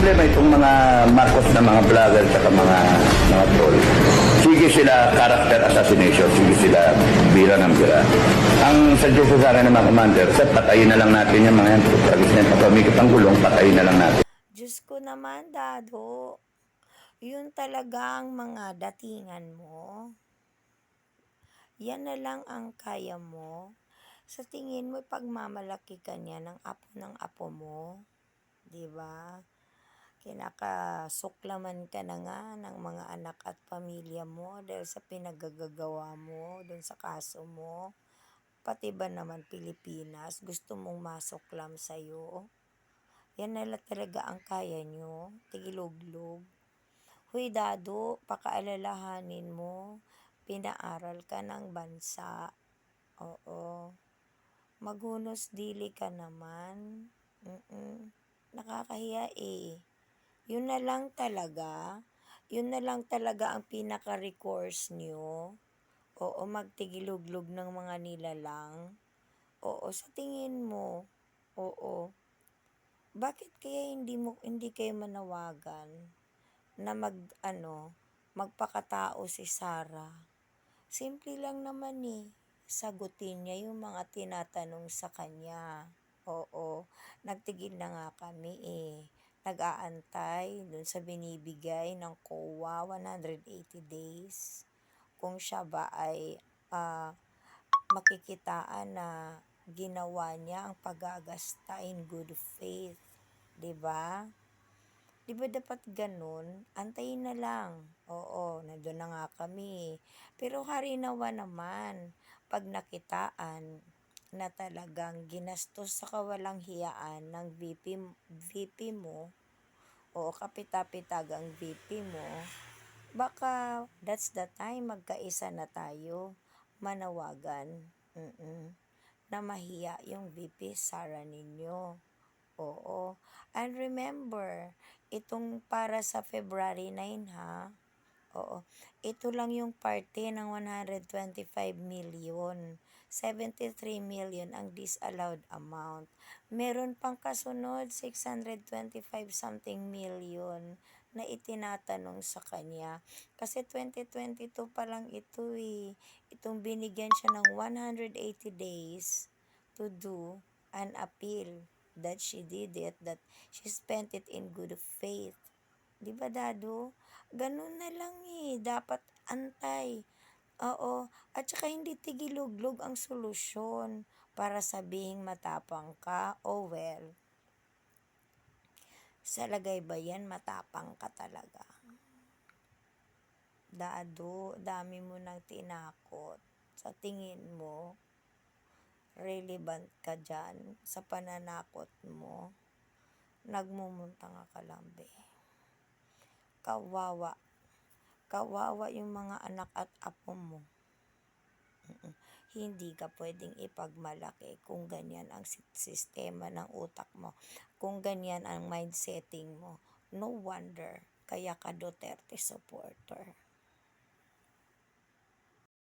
problema itong mga Marcos na mga vlogger at mga troll. Sige sila character assassination, sige sila bira ng bira. Ang suggestion sa akin ng mga commander, patayin na lang natin yung mga yan. Pagkagis na yung papamikip ang gulong, patayin na lang natin. Diyos ko naman, Dado. Yun talagang mga datingan mo. Yan na lang ang kaya mo. Sa tingin mo, pagmamalaki ka niya ng apo mo. Diba? Kinakasuklaman ka na nga ng mga anak at pamilya mo dahil sa pinagagagawa mo dun sa kaso mo. Pati ba naman Pilipinas, gusto mong masuklam sa'yo? Yan na lang talaga ang kaya nyo, tigiluglog. Huy Dado, pakaalalahanin mo, pinaaral ka ng bansa. Oo, maghunos dili ka naman. Nakakahiya eh. Yun na lang talaga ang pinaka-recourse nyo. Oo, magtigiluglog ng mga nilalang. Oo, sa tingin mo, oo. Bakit kaya hindi kayo manawagan na magpakatao si Sarah? Simple lang naman eh. Sagutin niya yung mga tinatanong sa kanya. Oo, nagtigil na nga kami eh. Nag-aantay dun sa binibigay ng COA 180 days. Kung siya ba ay makikitaan na ginawa niya ang paggagasta in good faith. 'Di ba? 'Di ba dapat ganun? Antayin na lang. Oo, nandun na nga kami. Pero harinawa naman, pag nakitaan na talagang ginastos sa kawalang hiyaan ng VP mo, o kapitapitagang VP mo, baka that's the time magkaisa na tayo, manawagan, na mahiya yung VP Sara ninyo. Oo. And remember, itong para sa February 9 ha. Oo. Ito lang yung parte ng 125 million. 73 million ang disallowed amount. Meron pang kasunod 625 something million na itinatanong sa kanya. Kasi 2022 pa lang ito eh. Itong binigyan siya ng 180 days to do an appeal that she did it, that she spent it in good faith. Di ba, Dado? Ganun na lang eh. Dapat antay. Oo. At saka hindi tigiluglog ang solusyon para sabihing matapang ka. Oh well. Sa lagay ba yan, matapang ka talaga? Dado, dami mo nang tinakot. Sa tingin mo, relevant ka dyan sa pananakot mo? Nagmumunta nga kalambe. Kawawa. Kawawa yung mga anak at apo mo. Hindi ka pwedeng ipagmalaki kung ganyan ang sistema ng utak mo. Kung ganyan ang mindsetting mo. No wonder kaya ka Duterte supporter.